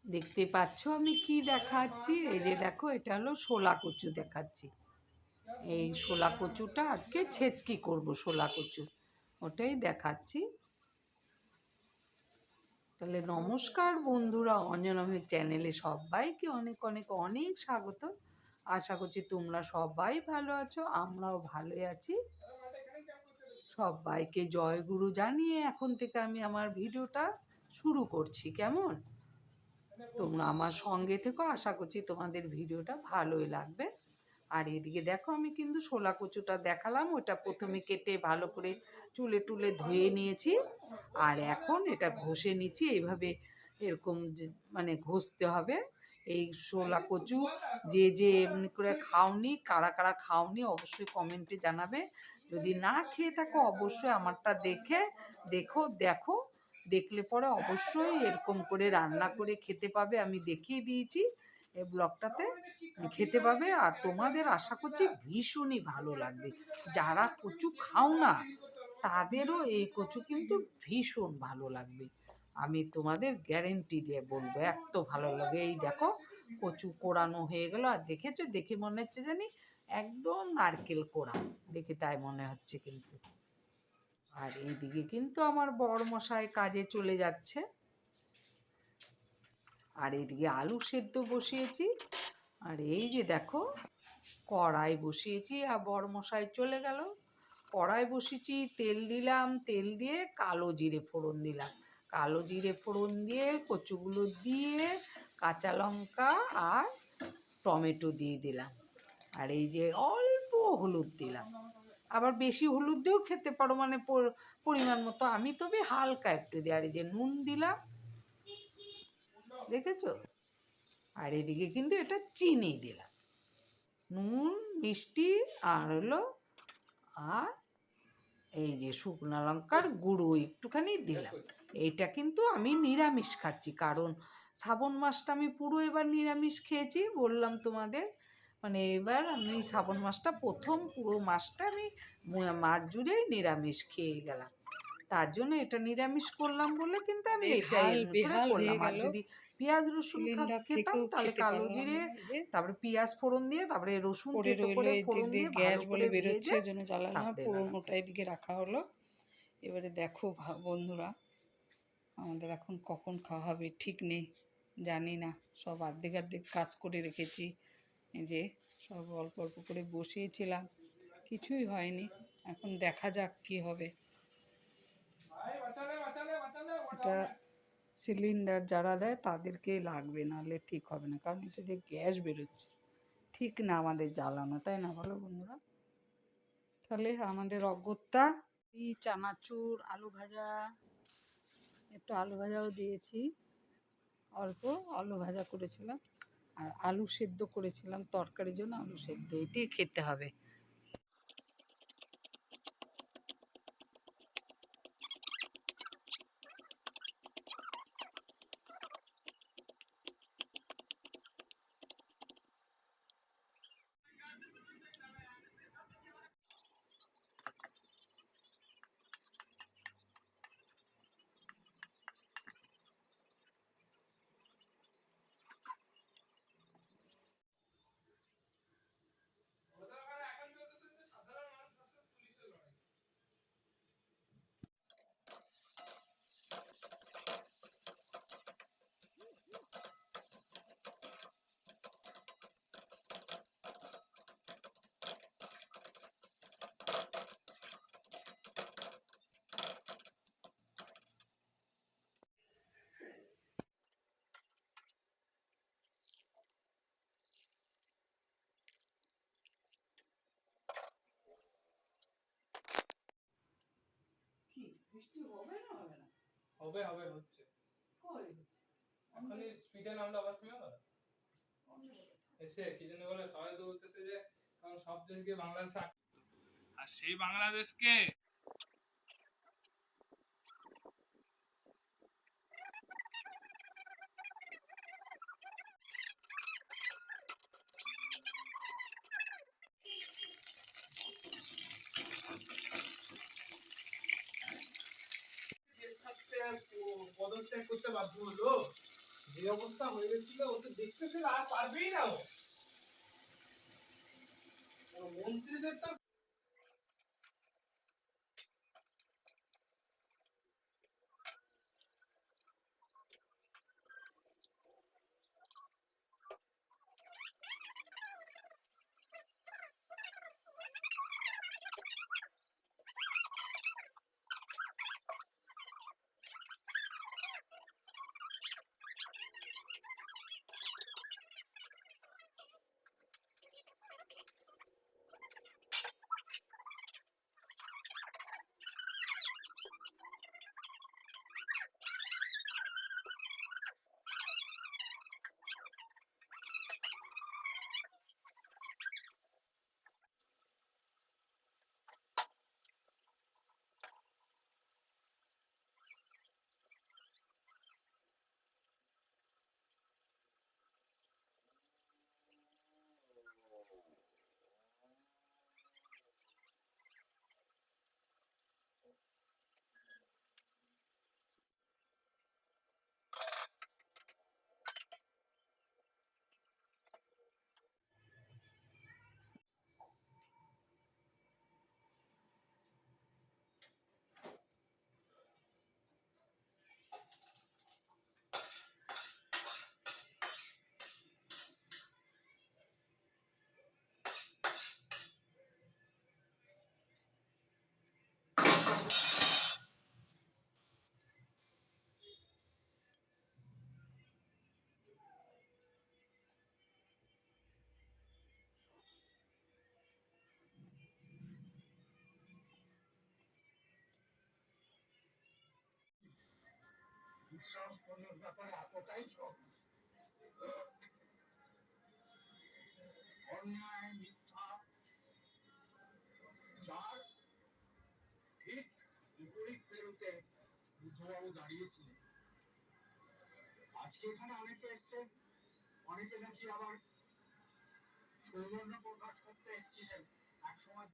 দেখতে পাচ্ছ আমি কি দেখাচ্ছি? এই যে দেখো, এটা হলো শোলা কচু দেখাচ্ছি। এই শোলা কচুটা আজকে ছেচকি করব, শোলা কচু ওটাই দেখাচ্ছি। তাহলে নমস্কার বন্ধুরা, অঞ্জনমের চ্যানেলে সবাইকে অনেক অনেক অনেক স্বাগত। আশা করছি তোমরা সবাই ভালো আছো, আমরাও ভালোই আছি। সবাইকে জয়গুরু জানিয়ে এখন থেকে আমি আমার ভিডিওটা শুরু করছি। কেমন? তোমরা আমার সঙ্গে থেকো, আশা করছি তোমাদের ভিডিওটা ভালোই লাগবে। আর এদিকে দেখো, আমি কিন্তু শোলা কচুটা দেখালাম, ওটা প্রথমে কেটে ভালো করে চুলে টুলে ধুয়ে নিয়েছি। আর এখন এটা ঘষে নিচ্ছি এইভাবে, এরকম মানে ঘষতে হবে। এই শোলা কচু যে যে এমনি করে খাওনি, কারা কারা খাওনি অবশ্যই কমেন্টে জানাবে। যদি না খেয়ে থাকো অবশ্যই আমারটা দেখো, দেখলে পরে অবশ্যই এরকম করে রান্না করে খেতে পাবে। আমি দেখিয়ে দিয়েছি এই ব্লগটাতে, খেতে পাবে। আর তোমাদের আশা করছি ভীষণই ভালো লাগবে। যারা কচু খাও না তাদেরও এই কচু কিন্তু ভীষণ ভালো লাগবে, আমি তোমাদের গ্যারেন্টি দিয়ে বলবো, এত ভালো লাগে। এই দেখো, কচু কোড়ানো হয়ে গেল। আর দেখেছো, দেখে মনে হচ্ছে জানি একদম নারকেল কোড়া, দেখে তাই মনে হচ্ছে কিন্তু। আর এইদিকে কিন্তু আমার বড়মশাই কাজে চলে যাচ্ছে। আর এইদিকে আলু সেদ্ধ বসিয়েছি। আর এই যে দেখো, কড়াই বসিয়েছি আর বড়মশাই চলে গেল। কড়াই বসিয়েছি, তেল দিলাম, তেল দিয়ে কালো জিরে ফোড়ন দিলাম। কালো জিরে ফোড়ন দিয়ে কচুগুলো দিয়ে কাঁচা লঙ্কা আর টমেটো দিয়ে দিলাম। আর এই যে অল্প হলুদ দিলাম, আবার বেশি হলুদ দিয়েও খেতে পারো, মানে পরিমাণ মতো। আমি তবে হালকা একটু দিই। আর এই যে নুন দিলাম, দেখেছো? আর এদিকে কিন্তু এটা চিনি দিলাম, নুন মিষ্টি আর আর এই যে শুকনো লঙ্কার গুঁড়ো একটুখানি দিলাম। এইটা কিন্তু আমি নিরামিষ খাচ্ছি, কারণ শ্রাবণ মাসটা আমি পুরো এবার নিরামিষ খেয়েছি, বললাম তোমাদের। মানে এবার আমি শ্রাবণ মাসটা প্রথম পুরো মাসটা আমি মাস জুড়েই নিরামিষ খেয়ে গেলাম। তার জন্য এটা নিরামিষ করলাম বলে কিন্তু আমি এটাই বেহাল এমনি করে বেহাল হয়ে করলাম। আর গেল। যদি পেঁয়াজ রসুন সিলিন্ডার খেতাম থেকেও তাহলে খেতে কালো পারলাম জিরে, না। এই যে তারপরে পেঁয়াজ ফোড়ন দিয়ে, তারপরে রসুন পড়ে থেতো রইলো, করে এদিক ফোড়ন দিয়ে দিয়ে গ্যাস ভালো বলে করে বেরোচ্ছে, ভেজে ওই জন্য জ্বালানো না, তারপরে লাগাতাম। ফোড়নোটা এদিকে রাখা হলো। এবারে দেখো বন্ধুরা, আমাদের এখন কখন খাওয়া হবে ঠিক নেই, জানি না। সব অর্ধেক অর্ধেক কাজ করে রেখেছি। এই যে সব অল্প অল্প করে বসিয়েছিলাম, কিছুই হয়নি। এখন দেখা যাক কি হবে। এটা সিলিন্ডার যারা দেয় তাদেরকেই লাগবে, নাহলে ঠিক হবে না, কারণ এটা দিয়ে গ্যাস বেরোচ্ছে। ঠিক না আমাদের জ্বালানো, তাই না বলো বন্ধুরা? তাহলে আমাদের অগত্যা এই চানাচুর, আলু ভাজা, একটু আলু ভাজাও দিয়েছি, অল্প আলু ভাজা করেছিলাম, আর আলু সেদ্ধ করেছিলাম তরকারির জন্য। আলু সেদ্ধ এটাই খেতে হবে। কি বৃষ্টি হবে না হবে না? হবে হবে হচ্ছে। কই হচ্ছে? এখনই স্পিডে নামলে আবার থেমে গেল। এসে কি জন্য বলে সবাই তো বলতেছে যে কারণ সব দেশকে বাংলাদেশ আর সেই বাংলাদেশকে দেশ থাকতে পদত্যাগ করতে বাধ্য হলো। যে অবস্থা হয়ে গেছিল ও তো দেখতেছে আর পারবেই না ও মন্ত্রীদের তো বিশ্বাস করার ব্যাপারে এতটাই সহজ। অন্যায় মিথ্যা যার ঠিক বিপরীত পেরোতে বুদ্ধবাবু দাঁড়িয়েছিলেন। আজকে এখানে অনেকে এসছেন, অনেকে নাকি আবার সৌজন্য প্রকাশ করতে এসেছিলেন একসময়।